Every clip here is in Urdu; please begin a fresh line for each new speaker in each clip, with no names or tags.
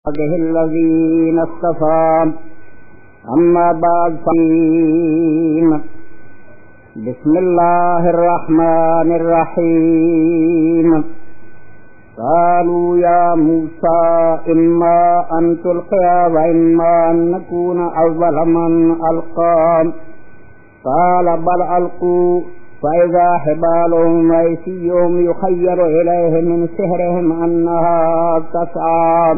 به الذين اصطفى أما بعد بسم الله الرحمن الرحيم قالوا يا موسى إما أن تلقي وإما أن نكون أول من ألقى قال بل ألقوا فإذا حبالهم وعصيهم يخيل إليه من سحرهم أنها تسعى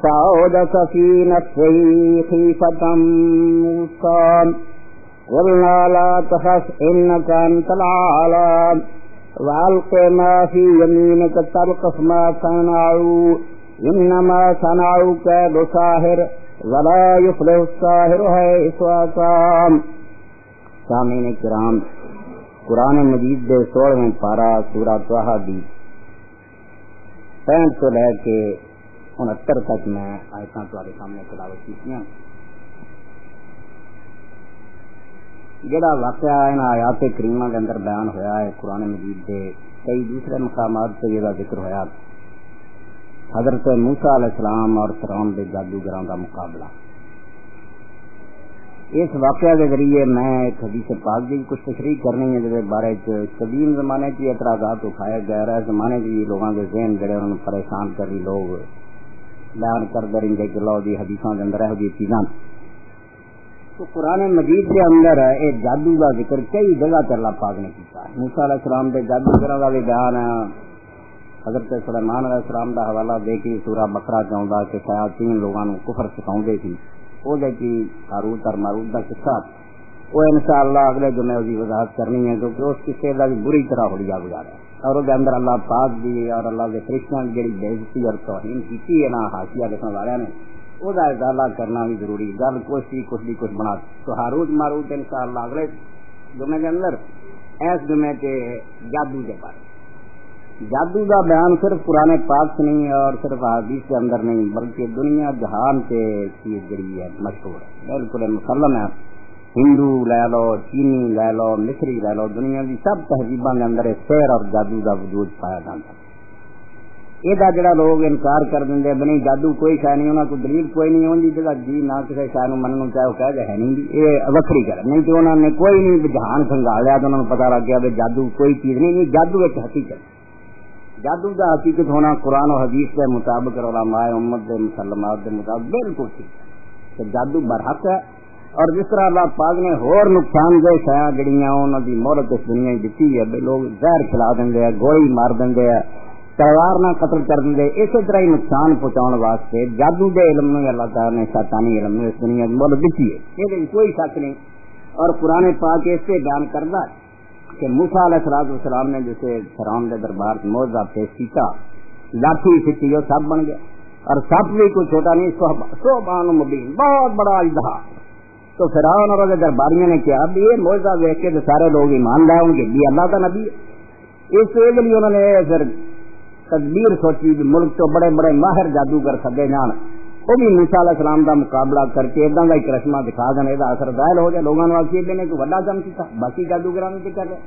فأوجس في نفسه خيفة موسى قلنا لا تخف إنك أنت الأعلى وألق ما في يمينك تلقف ما صنعوا إنما صنعوا كيد ساحر ولا يفلح الساحر حيث أتى. سامعین کرام، قرآن مجید دے 16ویں پارہ سورہ طٰہٰ دی 65 تو لے کے 69 تک میں آیتاں تہاڈے سامنے تلاوت کیتیاں. جڑا واقعہ ان آیات کریمہ کے اندر بیان ہویا ہے، قرآن مجید دے کئی دوسرے مقامات سے یہ ذکر ہویا. حضرت موسیٰ علیہ السلام اور فرعون دے جادوگراں دا مقابلہ. اس واقعہ کے ذریعے میں ایک حدیث پاک کی کچھ تشریح کرنی ہے جس بارے قدیم زمانے کی اعتراضات اٹھائے گئے رہے. زمانے کی لوگوں کے ذہن جڑے انہوں پریشان کر رہی لوگ بیان کرتے رہتے کہ لو جی حدیثوں کے اندر یہ چیزاں. تو قرآن مجید کے اندر ایک جادو کا ذکر کئی جگہ تے اللہ پاک نے کیتا ہے. موسیٰ علیہ السلام کے جادوگراں کا بھی بیان ہے. حضرت سلیمان علیہ السلام کا حوالہ دے کے سورہ بقرہ چاہتا کہ شیاطین لوگوں کو کفر سکھاؤندے سی. وہ کی ہاروت اور ماروت کا قصہ وہ انشاءاللہ اگلے جمعے کی وضاحت کرنی ہے، کیونکہ اس قصے کا بھی بری طرح ہولیا گزارا ہے اور اس کے اندر اللہ پاک دی اور اللہ کے فرشتوں کی جڑی بےعزتی اور توہین کی ہے نا حاشیہ لکھنے والے نے، وہ ازالہ کرنا بھی ضروری. گل کچھ بنا تو ہاروت ماروت انشاءاللہ اگلے جمعے کے اندر. اس جمعے کے جادو کے بارے جادو کا بیان صرف قرآن پاک سے نہیں اور صرف حدیث کے اندر نہیں بلکہ دنیا جہان سے چیز جڑی ہے مشہور ہے، بالکل مسلم ہے. ہندو لے لو، چینی لے لو، مصری لے لو، دنیا کی سب تہذیبوں کے اندر سحر اور جادو کا وجود پایا جاتا ہے. یہ جڑا لوگ انکار کر دیں بنی جادو کوئی شے نہیں، انہوں کو دلیل کوئی نہیں ہوتی جگہ جی نہ کسی شے منن چاہے وہ کہہ جائے نہیں بھی یہ وکری کر نہیں تو انہوں نے کوئی نہیں جہان سنگھالیا تو انہوں نے پتا لگ گیا بھی جادو کوئی چیز نہیں. جادو ایک حقیقت، جادو کا حقیقت ہونا قرآن و حدیث کے مطابق اور علماء امت کے مسلمات کے مطابق بالکل ٹھیک ہے کہ جادو برحق ہے. اور جس طرح اللہ پاک نے اور نقصان دہ شاید جڑیاں انہوں کی مہلت اس دنیا دیتی ہے بے لوگ زہر کھلا دیں، گولی مار دیں، تلوار نہ قتل کر دیں، اسی طرح ہی نقصان پہنچاؤ واسطے جادو کے علم میں اللہ تعالیٰ نے شیطانی علم میں اس دنیا کی مہلت دیتی ہے. یہ کوئی شک نہیں. اور قرآن پاک اس سے بیان کرتا ہے کہ موسیٰ علیہ السلام نے جسے فرعون کے دربار سے معجزہ پیش کیا، لاٹھی سیکھی وہ سب بن گیا اور سب بھی کوئی چھوٹا نہیں، سبحان مبین بہت بڑا اژدہا. تو فرعون اور درباریوں نے کیا اب یہ معجزہ دیکھ کے سارے لوگ ایمان لائے ہوں گے یہ اللہ کا نبی ہے. اس لیے انہوں نے پھر تدبیر سوچی ملک تو بڑے بڑے ماہر جادوگر سدے جان، وہ بھی موسیٰ علیہ السلام کا مقابلہ کر کے اداں کا کرشمہ دکھا دیں، یہ اثر ظاہر ہو جائے لوگوں نے آخر نے کوئی بڑا کام کیا باقی جادوگروں نے کر لیا.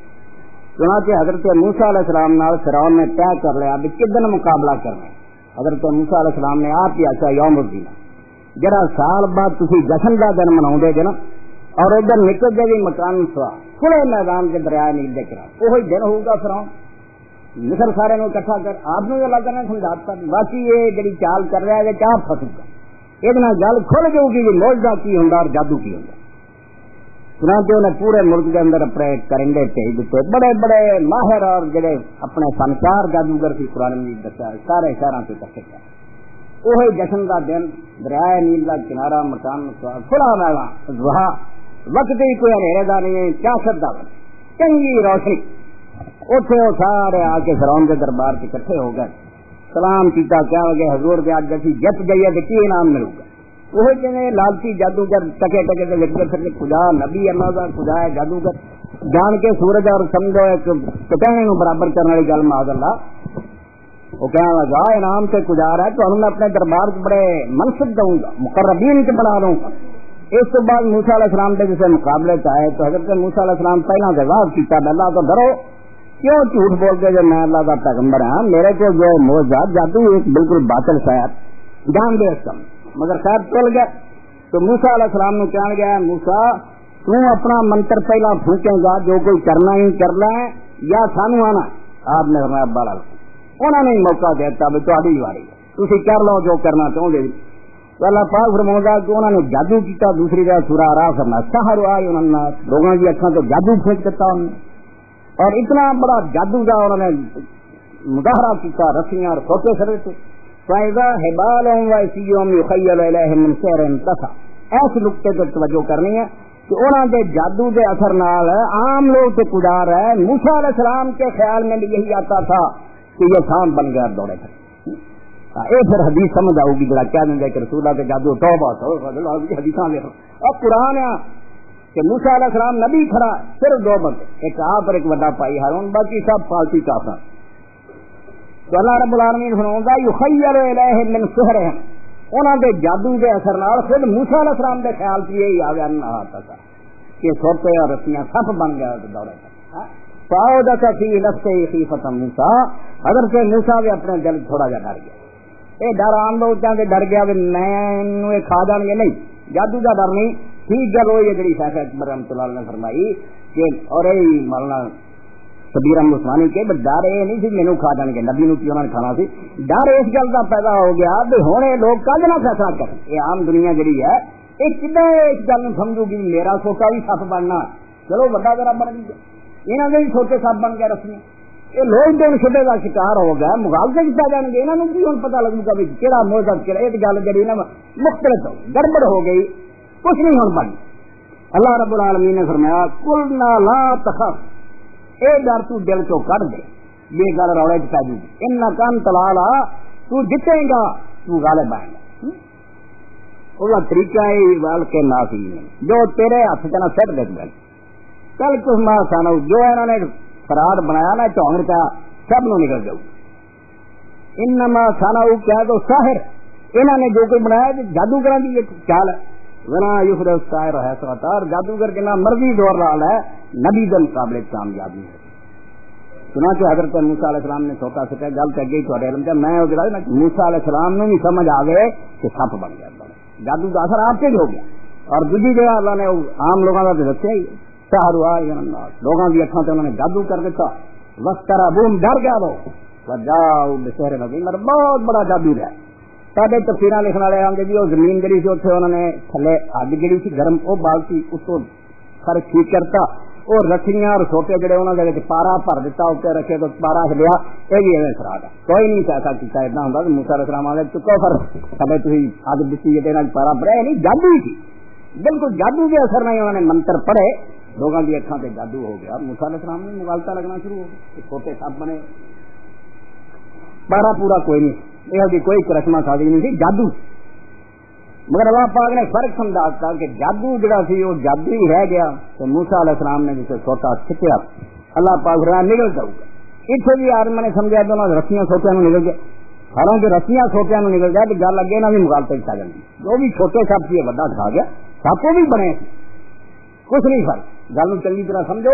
چنانچہ حضرت موسیٰ علیہ السلام نال فرعون نے طے کر لیا بھی کدن مقابلہ کرنا ہے. حضرت موسیٰ علیہ السلام نے آپ ہی آخیا یوم الدین جڑا سال بعد تسی جشن کا دن منا جے نا اور ادھر نکل جائے مکان سوا کھلے میدان کے دریائے نیل دے کرا وہی دن ہوگا. فرعون مصر سارے نو اکٹھا کر آپ نے اللہ نے سمجھاتا باقی یہ جڑی چال کر رہا ہے یہ کیا پھسے یہ گل کھل جائے گی کہ معجزہ کی ہوں اور جادو کی ہوں. چنانچہ انہیں پورے ملک کے اندر اپنے کرندے بھیج دیتے بڑے بڑے ماہر اور جڑے اپنے فنکار جادوگر کی قرآن مجید دسیا سارے شہروں سے اکٹھے کیا. وہی جشن کا دن دریائے نیل کا کنارہ مکان کھلا میدان وہاں وقت ہی کوئی اندھیرے کا نہیں کیا شدہ چنگی روشنی. اتنے وہ سارے آ کے فرعون کے دربار سے اکٹھے ہو گئے، سلام کیا کیا لگے حضور کے آج جیسی جت جائیے تو کی انعام ملے گا. وہ لالچی جادوگر ٹکے ٹکے سے لکھ کر خدا نبی اللہ کا خدا ہے جادوگر جان کے سورج اور سمجھو ایک کٹانے کو برابر کرنے والی گل معاذ اللہ. وہ کہنے لگا انعام سے گزار ہے تو ہم اپنے دربار کو بڑے منصب دوں گا، مقربین سے بنا دوں گا. اس کے بعد موسیٰ علیہ السلام کے جسے مقابلے چاہے تو حضرت موسیٰ علیہ السلام پہلا جواب کیا اللہ تو ڈرو کیوں جھوٹ بولتے جو میں اللہ کا پیغمبر ہاں، میرے کو جو معجزہ جادو ایک بالکل باطل شاید جان دے کم مگر خیر چل گیا تو موسیٰ علیہ السلام نے کہنے گیا موسیٰ تو اپنا منتر پہلا پھونکے گا جو کوئی کرنا ہی کرنا ہے یا سانو آنا. آپ نے فرمایا بڑا انہوں نے موقع دیتا بھی تاری واری تھی کر لو جو کرنا چاہتے. تو اللہ پاک فرماؤں کہ انہوں نے جادو کیا دوسری جگہ سورہ آراف فرما سحر آئے انہوں نے لوگوں کی اکھاں تو جادو پھینک دیتا انہوں نے اور اتنا بڑا جادو کا انہوں نے مظاہرہ کیا رسیاں اور سوچے سرے تھے. فَإِذَا حِبَالُهُمْ وَعِصِيُّهُمْ يُخَيَّلُ إِلَيْهِ مِنْ سِحْرِهِمْ تَسْعَى. ایسے نقطے پر توجہ کرنی ہے کہ انہوں نے جادو کے اثر نال عام لوگ سے گزار ہے. موسیٰ علیہ السلام کے خیال میں بھی یہی آتا تھا کہ یہ سانپ بن گیا دوڑے تھے. یہ پھر حدیث سمجھ آؤ گی جڑا کہہ دیں کہ رسول اللہ کے جادو توبہ حدیث اور قرآن ہے کہ موسیٰ علیہ السلام نبی کھڑا صرف دو بندے ایک آپ اور ایک بڑا پائی ہارون باقی سب پالتی کافر. تو اللہ رب العالمین فرماؤں یخیل الیہ من سحرہم انہوں نے جادو کے اثر نال خود موسیٰ علیہ السلام کے خیال سے یہی آ گیا نہ آتا تھا کہ سوتے اور رسیاں سپ بن گیا دوڑے تھا. فاودس فی نفسہ خیفۃ موسیٰ حضرت موسیٰ بھی اپنے دل تھوڑا جا ڈر گیا. یہ ڈر عام لوگ چاہتے ڈر گیا بھی میں کھا جان گے نہیں جادو کا ڈر نہیں. ٹھیک گل ہوئی ہے جی شیخ اکبر رحمۃ اللہ علیہ نے فرمائی کہ اور مولانا کبیر احمد عثمانی کے ڈر یہ نہیں سی مینو کھا جان گے نبی نو کی انہوں نے کھانا سی. ڈر اس گل کا پیدا ہو گیا بھی ہوں یہ لوگ کل نہ فیصلہ کریں. یہ عام دنیا جہی ہے یہ کدھر اس گل سمجھو گی میرا سوچا بھی سپ بننا چلو بڑا ذرا بن گیا یہاں کے بھی چھوٹے سپ بن گیا رسمی. یہ لوگ دن چھوٹے کا شکار ہو گیا مغالطے کیا جان گے یہاں بھی ہوں پتا لگے گا بھی کہڑا موزت کہڑا یہ گل جی نا مختلف ہو گڑبڑ ہو گئی کچھ نہیں ہوں بن. اللہ رب العالمین نے فرمایا قلنا لا تخف اے ڈر تو دل چو کر دے یہ گل روڑے چ پی جائے ان کان تلالا تو جتے گا تو غالب آئے گا. وہ طریقہ وال کے نافی جو تیرے ہاتھ چ نہ سٹ دے گا کل کچھ ماں سانو جو انہوں نے فراڈ بنایا نا چون کا سب نو نکل جاؤ. انما سانو کیا تو ساحر انہوں نے جو کوئی بنایا جادوگر کی ایک چال ہے ونا یفر الساحر ہے ساتار جادوگر کے نام مرضی دور لال ہے نبی دل قابل کامیابی ہے. چنانچہ حضرت موسیٰ علیہ السلام نے سوتا سکا گل چل گئی تھوڑے علم میں موسیٰ علیہ السلام نے بھی سمجھ آ گئے کہ سپ بن گیا جادو کا اثر آپ سے ہی ہو گیا. اور دوسری جگہ اللہ نے عام لوگوں کا دسیا ہی سحر لوگوں کی اکھاں سے انہوں نے جادو کر دیتا وقت کرا بوم ڈر گیا وہ جاؤ بسہرے نبی مر بہت بڑا جادو ہے. سارے تفسیراں لکھنے والے آگے جی وہ زمین جڑی سی اتنے انہوں نے تھلے اگ جڑی سی گرم وہ بالتی اس کو سر ٹھیک کرتا اور رسیاں اور سوٹے جڑے انہوں نے پارا بھر دیتا اتنے رکھے تو پارا ہلیا یہ بھی ایویں خراب ہے کوئی نہیں ایسا کیا اتنا ہوتا کہ موسیٰ علیہ السلام والے چکو پھر سب تھی اگ دیتی ہے پارا بڑا نہیں جادو ہی تھی بالکل جادو کے اثر نہیں انہوں نے منتر پڑھے لوگوں کی اکھاں سے جادو ہو گیا. موسیٰ علیہ السلام نے مغالطہ لگنا شروع ہو گیا چھوٹے سب بنے پارا پورا کوئی نہیں یہ کوئی کرشمہ سازی نہیں تھی جادو. مگر اللہ پاک نے فرق سمجھا کہ جادو جڑا سی وہ جادو ہی رہ گیا. تو موسیٰ علیہ السلام نے جسے سوٹا چھپیا اللہ پاک رہا نکل جاؤ گا. اتنے بھی آدمی نے سمجھا تو رسیاں سوٹیاں نکل گیا حالانکہ رسیاں سوٹیاں نکل گیا تو گل اگے نہ بھی مغالطے چ جاتی جو بھی چھوٹے سپ سی بڑا کھا گیا سپ بھی بنے کچھ نہیں فرق. گل چنگی طرح سمجھو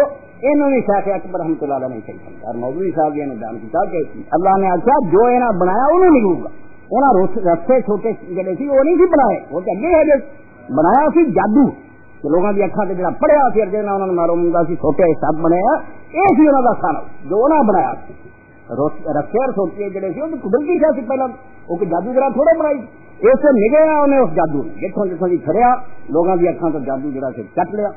انہوں نے شیخ اکبر رحمۃ اللہ علیہ نے صحیح سمجھا اور مولوی صاحب نے بیان کیا کہ اللہ نے آخیا جو انہیں بنایا انہوں نہیں ہوگا انہوں رستے چھوٹے جڑے سی وہ نہیں سی بنائے وہ تو اگے ہے بنایا سی جادو کہ لوگوں کی اکھاں سے جڑا پڑھیا سی ارجے انہوں نے معلوم ہوں سی چھوٹے سب بنے یہ سی انہوں کا سارا جو انہوں نے بنایا رستے اور سوچے جڑے سی وہ قدرتی سی پہلے وہ جادوگر تھوڑے بنائی اس سے نگیا انہیں اس جادو نے جتوں جتوں کی کھڑیا لوگوں کی اکھاں تو جادو جڑا سی کٹ لیا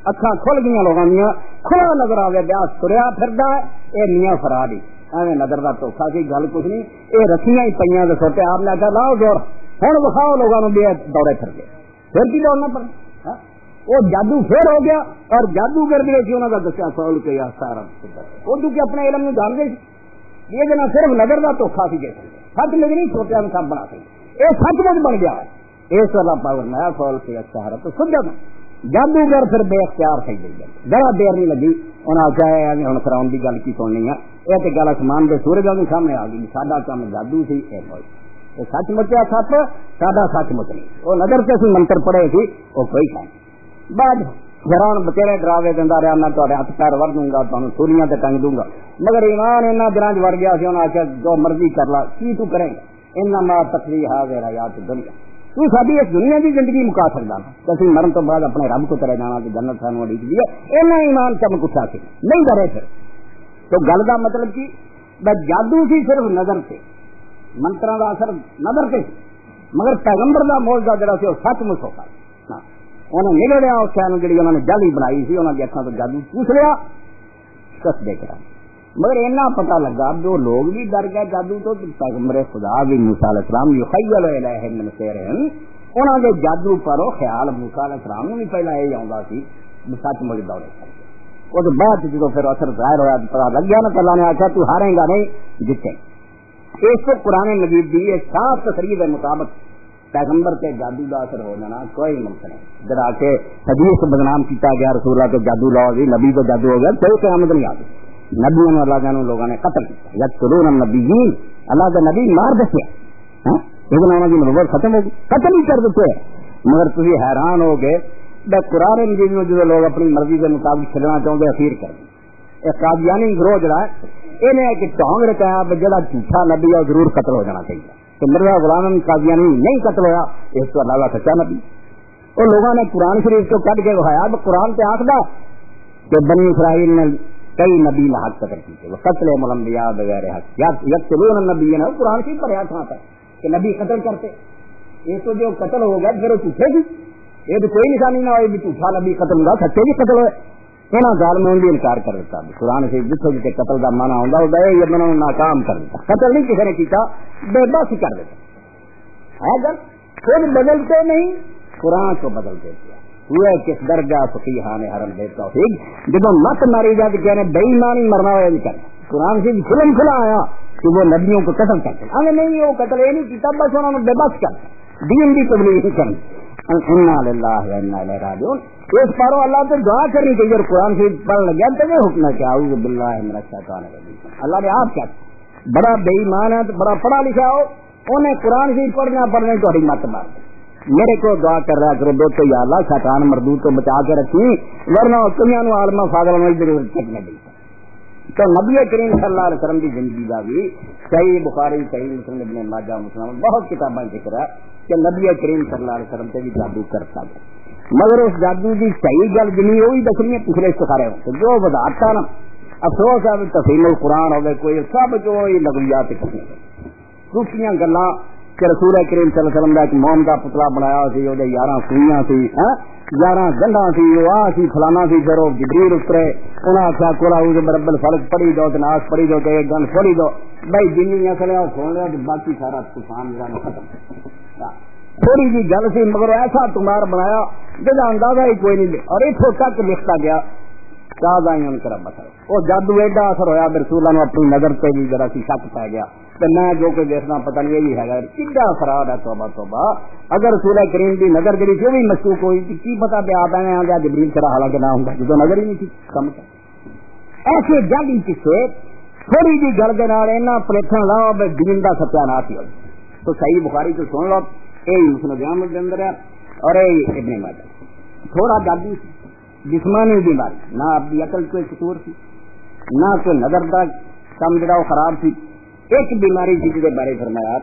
اکھاں کھل گئی لوگوں دیا کھلا نظر آ گیا بیاس تریا پھردا یہ میاں فراڈ ہی ایویں نظر کا دھوکھا سی گل کچھ نہیں یہ رسیاں ہی پہ سوٹے آپ نے آخیا لاؤ زور ہوں وکھاؤ لوگوں بھی دوڑے پھر گئے پھر بھی دوڑنا پڑا وہ جادو پھر ہو گیا اور جادوگر بھی انہوں کا دسیا سول کے سارا اردو کے اپنے علم میں جان گئے یہ جنا صرف نظر کا دھوکھا سی جیسے سچ میں نہیں چھوٹے سب بنا سکتے یہ سچ مچ بن گیا ہے اس والا پاور نیا سول کے سہارا تو سمجھا جادوگر پھر بے اختیار تھی گئی ذرا دیر نہیں لگی انہیں آخیا ہوں فراؤن کی گل کی سننی ہے یہ تو گل آسمان کے سورج کے سامنے آ گئی ساڈا کام جادو سی یہ سچ مچیا سپ ساڈا سچ مچ نہیں وہ نظر سے منتر پڑے سی وہ کوئی کام بعد فرعون بچے ڈراوے دینا رہا میں تے ہاتھ پیر ور دوں گا تمہیں سوریاں تے ٹنگ دوں گا مگر ایمان انہوں دنوں وڑ گیا سی انہیں آخیا جو مرضی کر لا کی تو کرے گا انما تقضی هذه الحیات الدنیا، تو ساری اس دنیا کی زندگی مکا سکتا نا، تو مرن تو بعد اپنے رب کو تیرے جانا تو جنت سانو اڑی دی ہے، اینا ایمان چمک اٹھا کے نہیں ڈرے پھر. تو گل کا مطلب کی جادو سی صرف نظر سے، منتراں دا اثر نظر سے، مگر پیغمبر دا معجزہ جڑا سی وہ سچ مچ ہوتا. انہیں نگڑیا اس شہر جی انہوں نے جالی بنائی سی، انہوں نے اکھاں تو جادو پوچھ لیا سچ دیکھ رہا. مگر اینا پتہ لگا جو لوگ بھی ڈر گئے جادو تو پیغمبر خدا بھی موسیٰ علیہ السلام یخیل الیہم من سحرہم، انہوں نے جادو پر خیال موسیٰ علیہ السلام نے بھی پہلا یہ آتا سی سچ مچ دورے کر کے، وہ بعد جب پھر اثر ظاہر ہوا پتا لگ گیا نا، اللہ نے آخیا تو ہارے گا نہیں جیتے. اس کو قرآن مجید دی صاف تصریح کے مطابق پیغمبر کے جادو کا اثر ہو جانا کوئی ممکن ہے. جرا کے حدیث بدنام کیا گیا رسول اللہ تو جادو لاؤ جی نبی تو جادو ہو گیا، کوئی قیامت نہیں آتی. نبیوں نے اللہ جانو لوگوں نے قتل کیا، یقتلون النبیین، اللہ کا نبی مار دسیا، لیکن انہوں کی نبوت ختم ہو گئی، قتل ہی کر دیتے. مگر تھی حیران ہو گئے قرآن مجید میں جو لوگ اپنی مرضی کے مطابق چلنا چاہتے اخیر کر دیں. ایک قادیانی گروہ جڑا ہے انہیں ایک ٹونگ رکھا جڑا جھوٹا نبی ہے ضرور قتل ہو جانا چاہیے کہ مرزا غلام قادیانی نہیں قتل ہوا، اس کو اللہ کا سچا نبی. اور لوگوں نے قرآن شریف کو کٹ کے دکھایا قرآن پہ آخلا کہ بنی اسرائیل نے کئی نبی نے حق قتل کیے، وہ قتل الانبیاء بغیر حق یقتلون النبیین، قرآن شریف پر آیات ہے کہ نبی قتل کرتے. یہ تو جو قتل ہو گیا پھر وہ جھوٹے بھی، یہ تو کوئی نشانی نہ ہوئی بھی جھوٹا نبی قتل ہوا، سچے بھی قتل ہوئے. انہوں ظالم بھی انکار کر دیتا. قرآن سے جتنے جتنے قتل کا مانا ہوتا ہوتا ہے یہ انہوں نے ناکام کر دیتا. قتل نہیں کسی نے کیتا، بے بس کر دیتا ہے. گل خود بدلتے نہیں، قرآن کو بدل دیتے. ہوئے کس درجہ فقیہان حرم دیتا ہو جب مت ماری جائے تو کہنے بے ایمانی مرنا ہوا نہیں کرنا. قرآن سے کھلم کھلا آیا کہ وہ نبیوں کو قتل کرتے ہیں، نہیں وہ قتل یہ نہیں کیتا، بس انہوں نے بے بس کر دین کی تبلیغ نہیں کرنی. انا للہ و انا الیہ راجعون. اس پارو اللہ سے دعا کرنی چاہیے. اور قرآن سے پڑھ لگیا تو یہ حکم ہے کہ اعوذ باللہ من الشیطان الرجیم. اللہ نے آپ کیا بڑا بے ایمان ہے تو بڑا پڑھا لکھا ہو، انہیں قرآن سے پڑھنا پڑھنے تو ہری مت مار دے. میرے کو دعا کر رہا کرو دو تو یا اللہ شیطان مردود کو بچا کے رکھی، ورنہ کئی عالمہ فاضل چکنے دی. تو نبی کریم صلی اللہ علیہ وسلم کی زندگی کا بھی صحیح بخاری صحیح مسلم ابن ماجہ مسلم بہت کتابیں ذکر ہے کہ نبی کریم صلی اللہ علیہ وسلم سے بھی جادو کرتا ہے. مگر اس جادو کی صحیح گل جنی وہی دسنی ہے پچھلے استخارے ہو جو وضاحت نا افسوس ہے تفہیم القرآن ہوگئے کوئی سب جو لغویات کرنے دوسری گلا کہ رسول کریم صلی اللہ علیہ وسلم کا ایک موم کا پتلا بنایا سی، وہ 11 سوئیاں سی، 11 گنڈا سی، وہ آ سی فلانا سی. پھر وہ جبریل اترے انہیں آخیا کولا برب الفلق پڑھی دو تو ناس پڑھی دو تو ایک گن پڑھی دو بھائی جن چلے سن لیا تو باقی سارا طوفان جانا ختم. تھوڑی جی گل سی مگر ایسا تمہار بنایا جہاں اندازہ ہی کوئی نہیں. اور اتوں تک لکھتا گیا ان کا بسر وہ جادو ایڈا اثر ہوا رسول اللہ اپنی نظر سے بھی ذرا سی شک پی گیا تو میں جو کوئی دیکھنا پتہ نہیں یہی ہے کڈا افراد ہے. توبہ توبہ اگر رسول کریم کی نظر جی جو بھی مشکوک ہوئی تھی کی پتا پہ آپ آئے آ جبریل کرا حالانکہ نہ ہوں جو نظر ہی نہیں تھی کم کا ایسے جالی پیچھے تھوڑی جی گل کے اینا پلیٹن لاؤ دین کا ستیاناش ہی ہو. تو صحیح بخاری تو سن لو یہ مسلم جامع کے اندر ہے اور یہ ابن ماجہ تھوڑا جادو جسمانی بیماری نہ اپنی عقل کوئی قصور تھی نہ کوئی نظر کا کم جڑا وہ خراب تھی. ایک بیماری تھی جس کے بارے فرمایا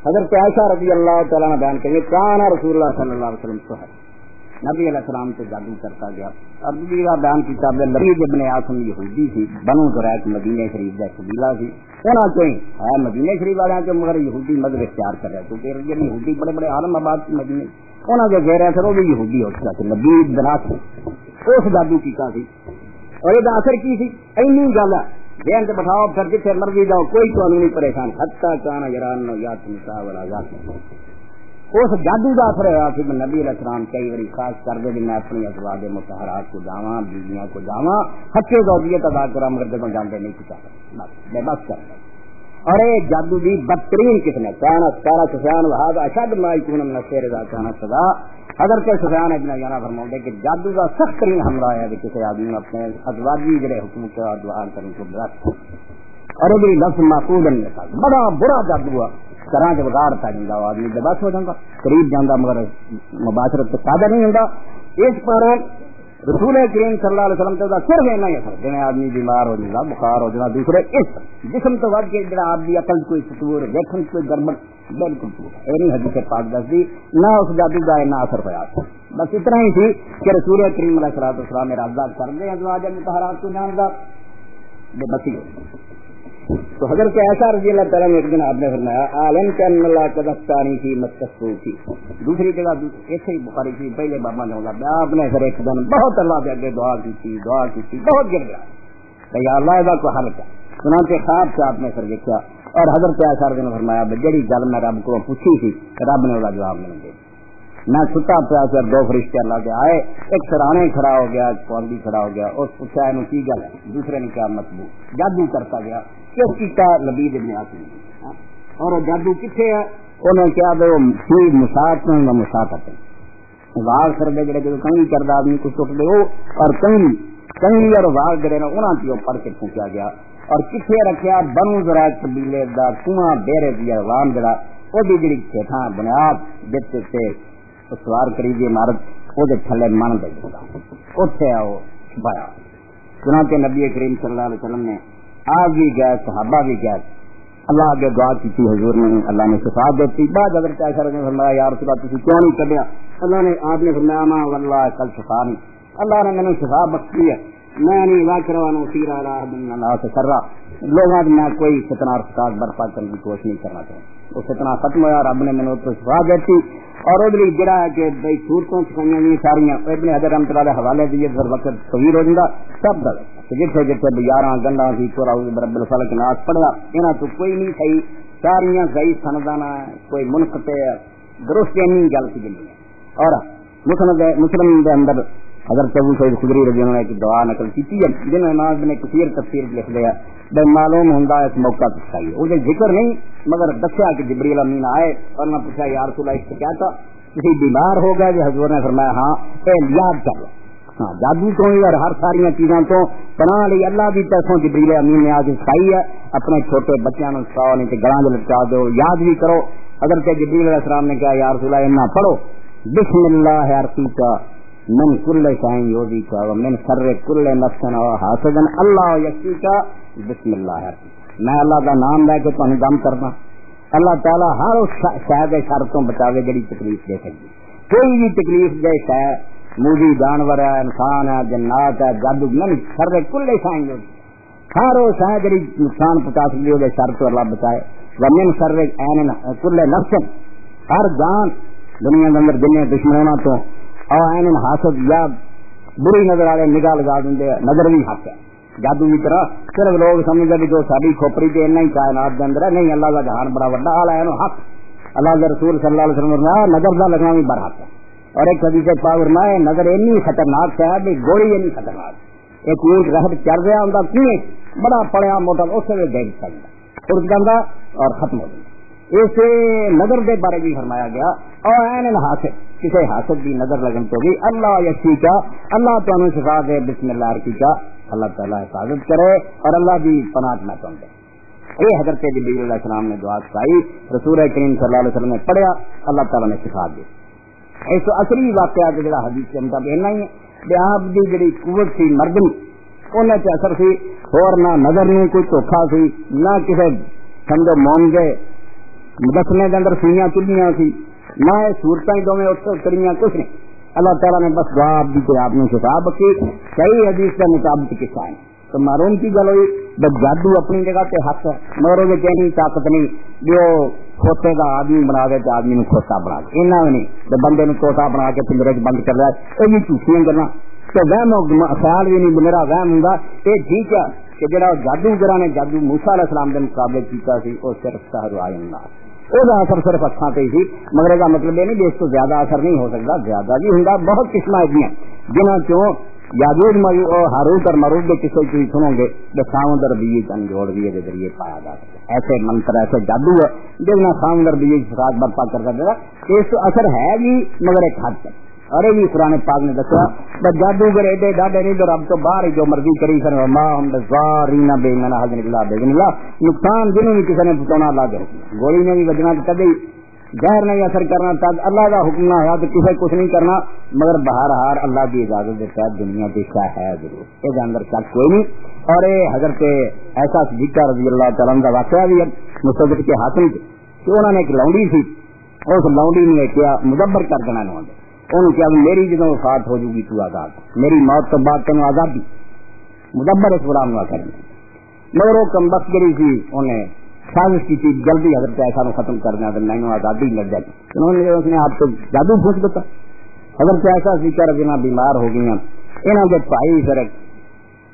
حضرت عائشہ رضی اللہ تعالیٰ نے بیان کریں کان رسول اللہ صلی اللہ علیہ وسلم سحر نبی علیہ السلام سے جادو کرتا گیا. اب بیان کیا لبید ابن عاصم یہودی تھی بنو قریظہ مدینہ شریف کا قبیلہ تھی. انہوں نے ہے مدینہ شریف والے کے مگر یہودی مذہب اختیار کر رہے کیونکہ یہودی بڑے بڑے عالم آباد کی مدینے انہوں نے گہرا اثر وہ بھی یہودی ہو چکا تھا لبید بن عاصم اس جادو کیتا تھی. اور یہ اثر کی تھی اینی گل ہے دین سے بٹھاؤ پھر جتنے مرضی جاؤ کوئی تو نہیں پریشان حتیٰ کانا یران یات نساء ولا ذات. اس جادو کا اثر ہوا کہ نبی علیہ السلام کئی باری خاص کر دے میں اپنی ازواج مطہرات کو جاواں بیویاں کو جاواں حقے زوجیت ادا کرا مگر جب جانتے نہیں کچھ بس بس کر. اور یہ جادو کی بدترین قسم ہے کانا سارا سفیان وہذا اشد ما یکون من السحر اذا کان صدا. حضرت سفیان ابن عیینہ فرماتے کہ جادو کا سخت ترین حملہ ہے کہ کسی آدمی اپنے ازواجی جڑے حکم کے اور دعا کرنے کو برت اور یہ لفظ معقول النساء بڑا برا جادو ہے طرح کے بگاڑ پہ جاتا وہ آدمی بے بس ہو جاتا قریب جانا مگر مباشرت سے قادر نہیں ہوتا. اس پر رسول کریم صلی اللہ علیہ وسلم تو صرف اینا ہی اثر جی آدمی بیمار ہو جائے بخار ہو جائے دوسرے اس جسم تو ود کے جڑا آپ کی عقل کوئی فتور دیکھن کوئی گڑبڑ بالکل نہیں حدیث پاک دس دی نہ اس جادو کا نہ اثر پایا بس اتنا ہی تھی کہ رسول کریم علیہ الصلوۃ والسلام راز کر دیں ازواج مطہرات کو جاندار بسی تو حضرت عائشہ رضی اللہ تعالیٰ نے ایک دن آپ نے فرمایا عالم کے ان اللہ قدستانی تھی متصو تھی دوسری جگہ ایسے ہی بخاری تھی پہلے بابا نے بولا آپ نے پھر ایک دن بہت اللہ کے آگے دعا کی تھی بہت گر گیا کہ یا اللہ ادا کو حل کر چنانچہ خواب سے آپ نے پھر دیکھا اور حضرت عائشہ نے فرمایا جڑی گل میں رب کو پوچھی تھی رب نے وہ جواب نہیں دیا میں ستا پیا پھر دو فرشتے اللہ کے آئے ایک سرانے کھڑا ہو گیا ایک پودی کھڑا ہو گیا اور پوچھا انہوں کی گل ہے دوسرے نے کیا مطبوع جادو کرتا گیا کس کی کا لبید ابن عاصم اور جادو کتنے ہے انہوں کیا وہ مساط میں مساطت واغ کر دے جڑے کنگی کردا آدمی کو ٹوٹ دے اور کنگی اور واغ جڑے نا انہاں کی پڑھ کے پوچھا گیا اور کتنے رکھیا بنو زرائع قبیلے دا کنواں ڈیرے دی عوام جڑا وہ بھی جڑی کھیتاں بنیاد دیتے سے سوار کریجیے عمارت وہ تھلے من دے گا اتنے آؤ چھپایا چنانچہ نبی کریم صلی اللہ علیہ وسلم نے آپ بھی گئے صحابہ بھی گئے اللہ آگے دعا کی تھی حضور نے اللہ نے شفا دیتی بعد حضرت عائشہ نے فرمایا یا رسول اللہ تسی کیوں نہیں کڈیا اللہ نے آپ نے فرمایا ما واللہ کل شفا نہیں اللہ نے میں شفا بخشی ہے میں نہیں ذاکرانو سیرا راہ من اللہ سے کر رہا لوگوں میں کوئی فتنہ اور فساد برپا کرنے کی کوشش نہیں کرنا چاہتا وہ فتنہ ختم ہوا رب نے میں تو شفا دیتی اور ادھر جڑا ہے کہ بھائی صورتوں سکھائیاں گئی سارا ابن حجر رحمۃ اللہ علیہ حوالے دیے پھر وقت طویل ہو جاتا سب غلط جتنے جتنے 11 گنڈا سی چورا رب الفلق ناس پڑھا یہاں تو کوئی نہیں صحیح ساریاں صحیح سندانا کوئی منقطع درست نہیں گل کی جنی ہے اور مسلم کے اندر حضرت ابو سعید خدری رضی اللہ عنہ کی دعا نقل کی جن امام ابن کثیر تفسیر لکھ دیا بے معلوم ہوں اس موقع پہ چاہیے وہ ذکر نہیں مگر دسیا کہ جبریل امین آئے اور میں پوچھا یا رسول اللہ اس سے کیا تھا کسی بیمار ہو گیا جو حضور نے فرمایا ہاں اے یاد کر لو ہاں جادو تو اور ہر ساری چیزوں تو پناہ لی اللہ کی طرفوں جبریل امین نے آج سکھائی ہے اپنے چھوٹے بچوں کو سکھاؤ نہیں تو گلاں لٹکا دو یاد بھی کرو حضرت جبریل علیہ السلام نے کہا یا رسول اللہ اتنا پڑھو بسم اللہ ارقیکا من کل شاہین یوزی کا من شر کل نفسن و حاسدن اللہ یکفی کا بسم اللہ میں اللہ کا نام لے کے تمہیں دم کرنا اللہ تعالیٰ ہر اس شاید شر تو بچاوے جڑی تکلیف دے سکتی کوئی بھی تکلیف دے شاید موجی جانور ہے انسان ہے جنات ہے جادو من شر کل شاہین یوزی ہر وہ شاید جڑی نقصان پہنچا سکتی وہ شر تو اللہ بچائے و من شر کل نفسن ہر جان دنیا کے اندر جن دشمنوں تو اور حاسد یا بری نظر والے نگاہ لگا دیں نظر بھی حق ہے جادو کی طرح صرف لوگ سمجھتے بھی جو ساری کھوپڑی کے اتنا ہی کائنات کے اندر ہے نہیں اللہ کا جہان بڑا بڑا حال ہے حق اللہ کے رسول صلی اللہ علیہ وسلم نے نظر کا لگنا بھی بڑا حق ہے اور ایک حدیث پاک فرمایا نظر اینی خطرناک ہے بھی گولی اینی خطرناک ایک اونٹ رہت چل رہا ہوں کیوں بڑا پڑیا موٹا اس سے دیکھ سکتا اڑ جاتا اور ختم ہو جاتا اس نظر کے بارے بھی فرمایا گیا اور حاسد کسی حاسد کی نظر لگن تو بھی اللہ یقین کا اللہ تعالیٰ شفا دے بسم اللہ عرقی کا اللہ تعالیٰ حفاظت کرے اور اللہ کی پناہ نہ چاہتے یہ حضرت جبریل علیہ السلام نے دعا سکھائی رسول کریم صلی اللہ علیہ وسلم نے پڑھیا اللہ تعالیٰ نے شفا دی اس اصلی واقعات جڑا حدیث کے مطابق اینا ہی ہے آپ کی جڑی قوت سی مردنی انہیں سے اثر سی اور نہ نظر نہیں کوئی دھوکھا سی نہ کسی سمجھو مون گئے دسنے کے اندر سوئیاں چلیاں سی نہ صورتیں دونوں اتریاں کچھ نہیں اللہ تعالیٰ نے بس دعا دی کہ آپ نے شفا بخشی صحیح حدیث کے مطابق قصہ ہے تو معلوم کی گل ہوئی بس جادو اپنی جگہ پہ حق ہے مگر وہ کہیں طاقت نہیں جو کھوتے کا آدمی بنا دے تو آدمی کھوتا بنا دے اینا بھی نہیں تو بندے نے کھوتا بنا کے پنجرے بند کر رہا ہے یہ بھی جھوٹیاں کرنا تو وہم خیال بھی نہیں میرا وہم ہوں یہ ٹھیک ہے کہ جڑا جادوگر نے جادو موسیٰ علیہ السلام کے مقابلے کیتا سی وہ صرف سحر آئندہ وہ اثر صرف اکھاں پہ سی مگر کا مطلب یہ نہیں کہ اس کو زیادہ اثر نہیں ہو سکتا زیادہ بھی ہوں بہت قسم ایسا جنہوں چوں یاجوج ہاروت اور ماروت کے قصے کی سنو گے تو سامندر بیج انجوڑ بھی کے ذریعے پایا جا سکتا ہے ایسے منتر ایسے جادو ہے جس میں سامندر بیج فساد برپا کر سکتا ہے اس اثر ہے بھی مگر ایک حد تک ارے بھی قرآن پاک نے دسیا جادوگر ایڈے ڈاڈے نہیں تو رب تو باہر جو مرضی کری سر نقصان جنہوں بھی کسی نے پہنچانا لا دے گولی نے بھی بجنا کدے زہر نہیں اثر کرنا تک اللہ کا حکم نہ ہوا تو کسی کچھ نہیں کرنا، مگر بہر ہار اللہ کی اجازت کے تحت دنیا کی شاہ ہے ضرور، یہ اندر شک کوئی نہیں۔ اور یہ حضرت ایسا صدیقہ رضی اللہ تعالیٰ کا واقعہ بھی ہے مصدق کے حاکم کہ انہوں نے ایک لونڈی سی، اس لونڈی نے کیا مدبر کر دینا انہوں کیا میری جدوں وفات ہو جائے گی تو آزاد، میری موت تو بعد تینوں آزادی مدبر اس غلام نہ کرنا، مگر وہ کمبخت گری سی انہیں سازش کی تھی جلدی حضرت ایسا کو ختم کرنا تو میں آزادی لگ جائے گی، انہوں نے اس نے آپ کو جادو پھونک دیتا۔ حضرت ایسا صدیقہ رضی اللہ بیمار ہو گئی ہیں، انہوں کے بھائی پھر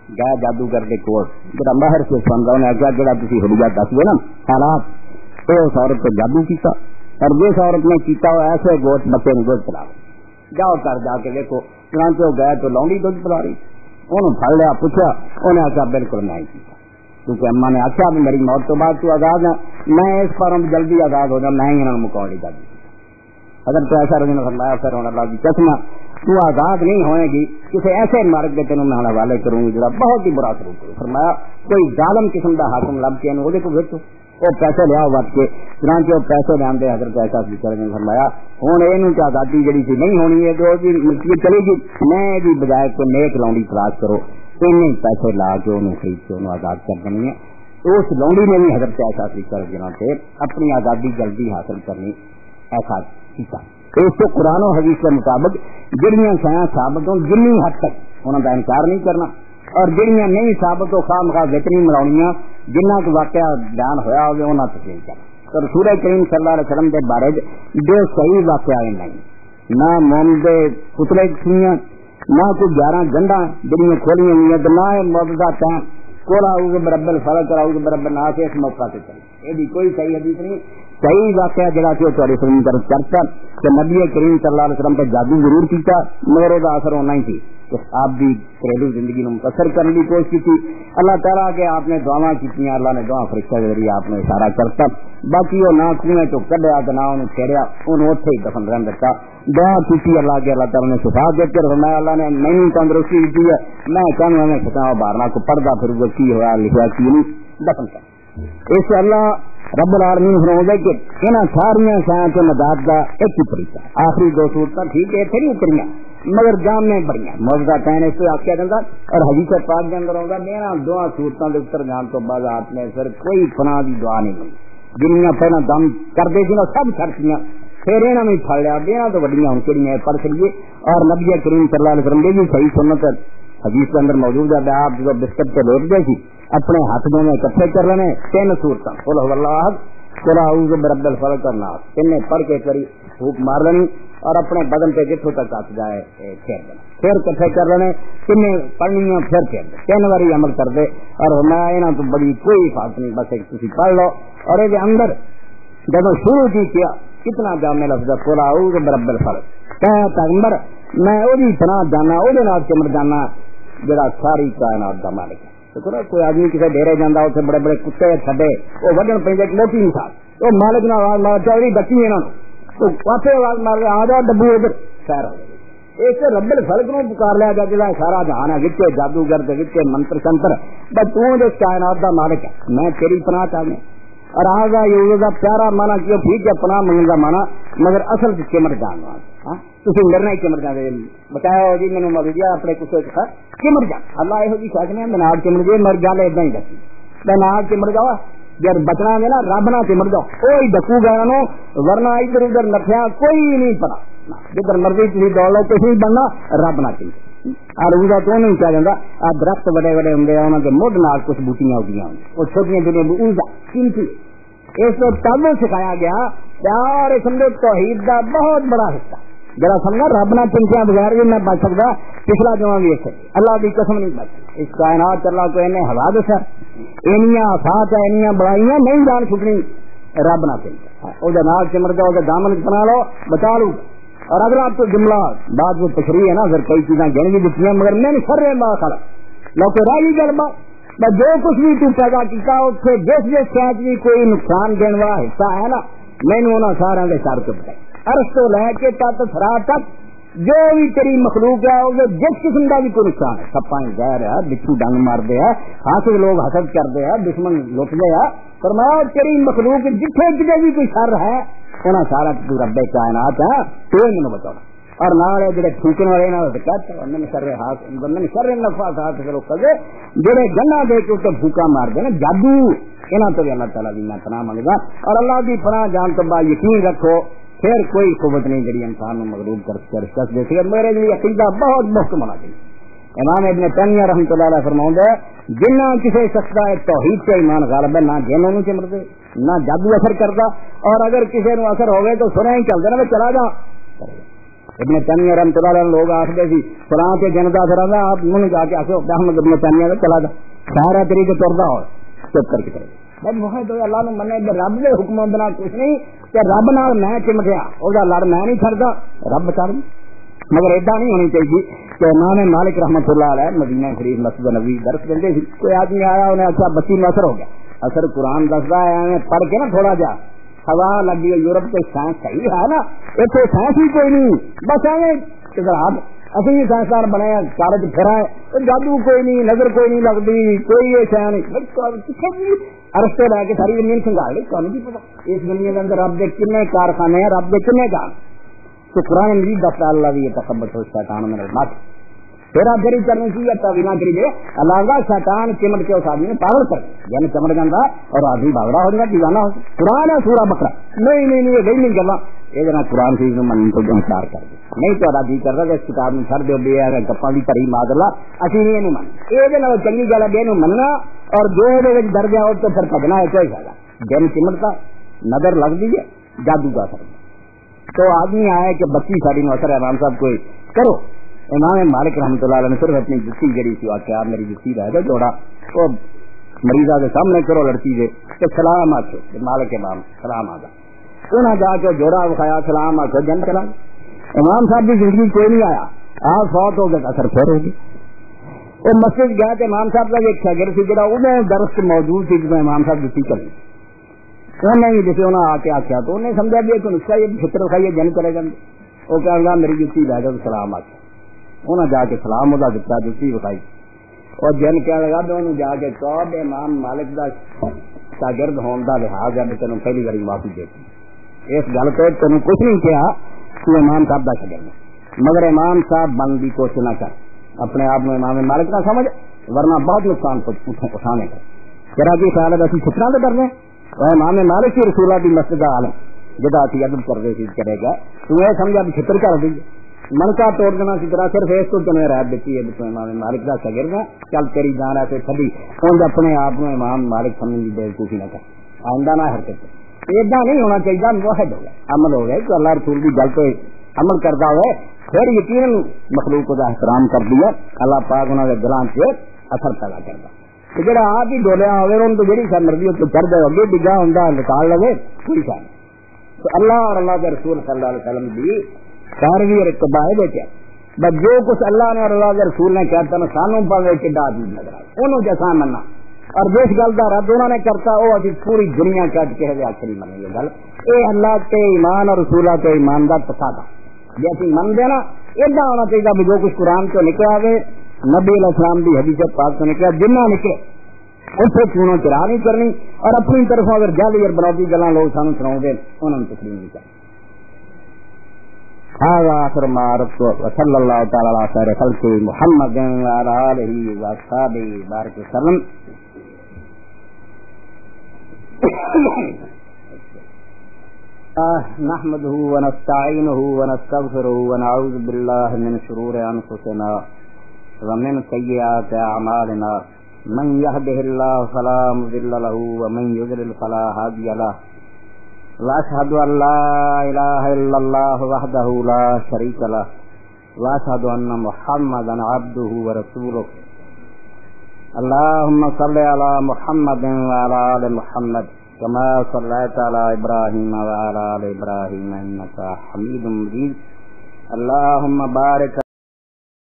گیا جادوگر کے کول جا باہر سے سمجھا انہیں آخیا جا تھی ہڈیا دس گے نا حالات تو اس عورت کو جادو کیتا، اور جس عورت نے کیتا وہ ایسے گوشت بچے نے دودھ پلا جاؤ کر جا کے دیکھو چنانچہ وہ گئے تو لونڈی دودھ پلا رہی، انہوں پڑ لیا پوچھا، انہیں آخیا بالکل نہیں کیتا، کیونکہ اما نے آخیا میری موت تو بعد تو آزاد ہے، میں اس پر جلدی آزاد ہو جاؤں، میں ہی انہوں نے مکاؤ لی جادو۔ حضرت ایسا رضی اللہ فرمایا پھر اللہ کی قسم تو آزاد نہیں ہوئے گی، کسی ایسے مارگ کے تینوں میں حوالے کروں گی جڑا بہت ہی برا سلوک کروں۔ فرمایا کوئی ظالم قسم کا حاکم لب کے وہ بھیجو، وہ پیسے لیا وٹ کے، چنانچہ وہ پیسے لے آتے حضرت ایسا نے فرمایا ہوں یہ آزادی جڑی سی نہیں ہونی ہے تو ملکیت چلے گی، میں یہ بجائے کو نیک لونڈی تلاش کرو، پیسے لا کے انہوں خرید کے انہوں آزاد کر دینی ہے۔ اس لونڈی نے بھی حضرت ایسا سے اپنی آزادی جلدی حاصل کرنی ایسا کیتا۔ اس کو قرآن و حدیث کے مطابق جڑیاں سیاں ثابت ہوں جنی حد تک انہوں کا انکار نہیں کرنا، اور جڑیاں نہیں ثابت ہو خواہ مخواہ ویتنی ملاؤنیاں جنہ کو واقعہ بیان ہویا ہوگا انہوں تسلیم کرنا۔ تو رسول کریم صلی اللہ علیہ وسلم کے بارے جو صحیح واقعہ نہیں، نہ مومد پتلے کھیاں، نہ کوئی 11 گنڈا جڑیاں کھولیاں ہوئی ہیں، نہ موجودہ ٹائم کولا آؤ برب الفلق آؤ برب الناس اس موقع سے چلے، یہ کوئی صحیح حدیث نہیں۔ صحیح واقعہ جڑا کہ تھوڑی فلم کر چرچا کہ نبی کریم صلی اللہ علیہ وسلم پہ جادو ضرور کیتا، مگر وہ اثر ہونا ہی تھی کہ آپ بھی گھریلو زندگی میں متاثر کرنے کی کوشش کی، اللہ تعالیٰ کے آپ نے دعا کی، اللہ نے دعا فرشتہ کے ذریعے آپ نے اشارہ کرتا، باقی وہ نہ کنویں چ کڈیا تو نہ انہوں چھیڑیا، انہوں اتنے ہی دفن رہن دیتا، دعا کی اللہ کے اللہ تعالیٰ نے شفا دے کر فرمایا اللہ نے نہیں تندرستی دی ہے، میں چاہوں میں سکا بارنا کو پڑھتا پھر وہ کی ہوا لکھا کی نہیں دفن کر۔ اس اللہ رب العالمین فرماتا ہے کہ انہاں ساریاں شاہاں کے مداد کا ایک ہی طریقہ، آخری دو صورتیں ٹھیک ہے اتنے نہیں اتریاں مگر جام میں بڑی موجودہ کہنے اس کو آخیا جاتا، اور حدیث پاک کے اندر ہوگا میرا دعا صورتوں کے اتر جان تو بعد آپ نے پھر کوئی فنا کی دعا نہیں ملی، جنیاں پہلے دم کرتے سی سب چھڑکیاں، پھر یہاں بھی پڑ لیا دینا تو وڈیاں ہوں کہڑی پڑھ چلیے۔ اور نبی کریم صلی اللہ علیہ وسلم بھی صحیح سنت حدیث کے اندر موجود ہے، آپ جو بستر پہ لیٹ گئے سی اپنے ہاتھ دونوں اکٹھے کر لینے 3 صورتیں قل هو اللہ احد قل اعوذ برب الفلق والناس، تینوں پڑھ کے کری پھونک مار لینی اور اپنے بدن پہ جتوں تک ہاتھ جائے پھیر دینا، پھر کٹھے کر لینے، تینوں پڑھنی پھر پھیر دے 3 باری عمل کر دے، اور میں یہاں تو بڑی کوئی حفاظت نہیں، بس ایک تھی پڑھ لو۔ اور یہ اندر جب شروع کی کیا کتنا جامع لفظ ہے قل اعوذ برب الفلق، کہ پیغمبر میں وہی پناہ جانا وہ چمڑ جانا جڑا ساری کائنات کا مالک ہے۔ کوئی آدمی کسی ڈیرے جانا اتنے بڑے بڑے کتے چھڈے وہ وڈن پہ موٹی مثال، وہ مالک نے آواز مار چاہیے بچی یہاں تو واپس آواز مار لیا آ جاؤ ڈبو ادھر خیر ہو اس رب الفلق نو پکار لیا جا جا سارا جہان ہے وچے جادوگر وچے منتر شنتر بس تو کائنات کا مالک ہے، میں تیری پناہ چاہیے۔ اور آگا یہ پیارا مانا کیوں ٹھیک ہے پناہ منگنے کا مانا، مگر اصل چمٹ جان تھی مرنا ہی چمٹ جانے بتایا جی مینو مر گیا اپنے کسے چمٹ جا اللہ یہ جی سوچنے میں ناگ چمٹ گئے مر گل ادھر ہی دسی میں ناگ چمٹ جاؤ جب بچنا ہے نا رب نہ چمٹ جاؤ کوئی ڈکو گیا ورنہ ادھر ادھر نٹیا کوئی نہیں پتا جدھر مرضی تھی دوڑ لو کسی بننا رب نہ چمٹ روزہ تو نہیں کیا جاتا آ درخت بڑے بڑے ہوں انہوں کے مڈ نال کچھ بوٹیاں ہوگی وہ چھوٹیاں چھوٹیاں اوزا قیمتی اس کو تب سکھایا گیا پیار سمجھو توحید کا بہت بڑا حصہ جرا سمجھا رب نہ چمکیا بغیر بھی میں بچ سکتا پچھلا جو بھی اس اللہ کی قسم نہیں بچ اس کائنات اللہ کو انہیں ہوا دسا اینیاں آفات ہے اینیاں بڑائیاں نہیں جان چھٹنی رب نہ چمکا وہ ناک چمٹ جاؤ دامن بنا لو بچا لو اور اگر آپ کو جملہ بعد میں تشریح ہے نا پھر کئی چیزیں گن بھی دیتی ہیں مگر میں نہیں کر رہے خلق لوگ راہی گلبا جو کچھ بھی تو پیدا کیا اتنے جس جس شاید بھی کوئی نقصان دینے والا حصہ ہے نا میں نے انہوں سارا کے سار کے بتایا عرض تو لے کے تت فرا تک جو بھی تیری مخلوق ہے وہ جس قسم کا بھی کوئی نقصان ہے، سپاں زہر ہے، بچھو ڈنگ مارتے ہیں، حاسد لوگ حسد کرتے ہیں، دشمن لٹتے ہیں، فرمایا تیری مخلوق جتنے کتنے بھی کوئی شر ہے انہاں سارا تو رب کائنات ہے، تو مینوں بچاؤ۔ اور نال جڑے ٹھیکن والے نال کہتا من شر حاسد من شر النفاثات فی العقد، جڑے گنا دے کے اوپر پھوکا مار دے نا جادو، انہاں تو اللہ تعالی دی میں پناہ منگدا، اور اللہ دی پناہ جان تو با یقین رکھو پھر کوئی قوت نہیں جڑی انسان کو مغلوب کر دیتی ہے۔ میرے لیے عقیدہ بہت محکم ہونا چاہیے۔ امام ابن تیمیہ رحمۃ اللہ علیہ فرماؤں ہے جنہ کسی شخص کا توحید سے ایمان غالب ہے، نہ جن نہیں چمڑتے نہ جادو اثر کرتا، اور اگر کسی نو اثر ہوگئے تو سنیں ہی چلتے نا چلا جا۔ ابن تیمیہ رحمۃ اللہ علیہ لوگ آخر سی فلاں کے جنتا اثر آتا، آپ منہ جا کے آخو احمد ابن تیمیہ کا چلا جا، سارا طریقے توڑتا ہو چپ کر کے بس محد ہوئے اللہ نے منے رب کے حکم بنا کچھ نہیں کہ رب نال میں چمٹیا وہ لڑ میں نہیں چڑھتا رب چڑھ، مگر ایڈا نہیں ہونی چاہیے کہ امام مالک رحمۃ اللہ علیہ مدینہ شریف مسجد نبوی درس دیتے تھے، کوئی آدمی آیا انہیں اچھا بچی میں اثر ہو گیا، اثر قرآن دستا ہے پڑھ کے نا تھوڑا جا ہوا لگی ہے، یورپ کے سائنس صحیح ہے نا، اتنے سائنس ہی کوئی نہیں، بس ایویں اصل سائنسدان بنے کارج پھرا ہے، جادو کوئی نہیں، نظر کوئی نہیں لگتی، کوئی یہ شہ نہیں، ارستے لے کے ساری زمین سنگھال لی، کون کی پتا اس دنیا کے اندر رب کے کنے کارخانے ہیں، رب کے کنے کام، تو قرآن مجید دستا اللہ بھی یہ تکبر ہو شیطان میں مت پھر آپ جری کرنی چاہیے تبھی نہ کری دے اللہ کا شیطان چمٹ کے اس آدمی نے پاگل کر یعنی چمٹ جانا اور آدمی بھاگڑا ہو جائے دیوانا ہو قرآن ہے سورہ بکرا نہیں نہیں نہیں یہ نہیں کرنا یہ جنا قرآن سے من کو انکار کر دے نہیں تو جی کر رہا اس کتاب میں چھڑ دو بے گپا بھی پری ماد اللہ اسی نہیں من یہ چنگی گل ہے بے مننا اور جو ڈر گیا تو پھر پگنا ہے کوئی فائدہ دن چمٹتا نظر لگتی ہے جادو کا اثر تو آدمی آئے کہ بچی ساری نو اثر ہے امام صاحب کوئی کرو امام مالک رحمۃ اللہ علیہ نے صرف اپنی جتی جڑی سی واقعہ میری جتی رہ گیا جوڑا وہ مریضہ کے سامنے کرو لڑکی دے کہ سلام آخو مالک امام سلام آ گیا انہیں جا کے جوڑا بخایا سلام آخو جن چلا امام صاحب کی زندگی کوئی نہیں آیا آپ فوت ہو گئے اثر پھر ہو گئی وہ مسجد گیا تو امام صاحب کا ایک شاگرد سی جڑا انہیں درس موجود تھی جب امام صاحب جتی چلی انہیں جیسے انہیں آ کے آخیا تو انہیں سمجھا بھی ایک نسخہ یہ فطر کھائیے جن کرے گا وہ کہ گا میری جتی لے جاؤ سلام آخیا انہیں جا کے سلام ادا دتا جتی بخائی اور جن کہنے لگا تو انہوں جا کے کہو امام مالک کا شاگرد ہونے کا لحاظ ہے تینوں پہلی باری معافی دیتی اس گل پہ تینوں کچھ نہیں کہا تو امام صاحب کا شاگرد مگر امام صاحب بن کی کوشش نہ کر اپنے آپ میں امام مالک نہ سمجھ ورنہ بہت نقصان اٹھانے کا ذرا کی خیال ہے اسی چھٹنا تو کرنے امام مالک کی رسولہ کی مسجد عالم جدا سی ادب کرتے سی کرے گا تو یہ سمجھا بھی چھتر کر دی منکا توڑ دینا سی طرح صرف اس کو تمہیں رائے دیتی ہے امام مالک کا شاگرد ہے چل تیری جان ہے تھوڑی انج اپنے آپ میں امام مالک سمجھ کی بےوقوفی نہ کر آئندہ نہ حرکت ایدا نہیں ہونا چاہیے موحد ہو گیا عمل ہو گیا کہ اللہ رسول کی گل پہ عمل کرتا ہوئے پھر یقیناً مخلوق کا احترام کر دیا اللہ پاک انہوں نے دلان سے اثر پیدا کرتا جڑا آپ ہی ڈولیا ہوئے ان کو جہی سر مرضی اتنے چڑھ گئے اگے ڈگا ہوں نکال لگے کوئی شاید تو اللہ اور اللہ کے رسول صلی اللہ علیہ وسلم کی ساروی اور اتباع دیکھا بس جو کچھ اللہ نے اور اللہ کے رسول نے کہتا نا سانوں پاوے کہ ڈاٹ نہیں نظر آئے انہوں جیسا مننا اور جس گل کا رد انہوں نے کرتا وہ ابھی پوری دنیا کٹ کے آخری منی یہ گل یہ اللہ کے ایمان اور رسولہ کے ایمان کا تقاضا جیسی من دینا ایسا ہونا چاہیے بھی جو کچھ قرآن سے نکلا ہوئے نبی علیہ السلام کی حدیث پاک سے نکلا جنہ نکلے اسے چونوں چراہ نہیں کرنی اور اپنی طرف اگر جعلی اور بناوٹی گلاں لوگ سانو سناؤ دے انہوں نے تسلیم نہیں کرنی هذا آخر ما عرفت وصلى الله تعالى على خير خلقه محمد وعلى آله وأصحابه بارك وسلم نحمده ونستعينه ونستغفره ونعوذ بالله من شرور أنفسنا ومن سيئات أعمالنا من يهده الله فلا مضل له ومن يضلل فلا هادي له وأشهد أن لا إله إلا الله وحده لا شريك له وأشهد أن محمدا عبده ورسوله اللهم صل على محمد وعلى آل محمد كما صليت على إبراهيم وعلى آل إبراهيم إنك حميد مجيد اللهم بارك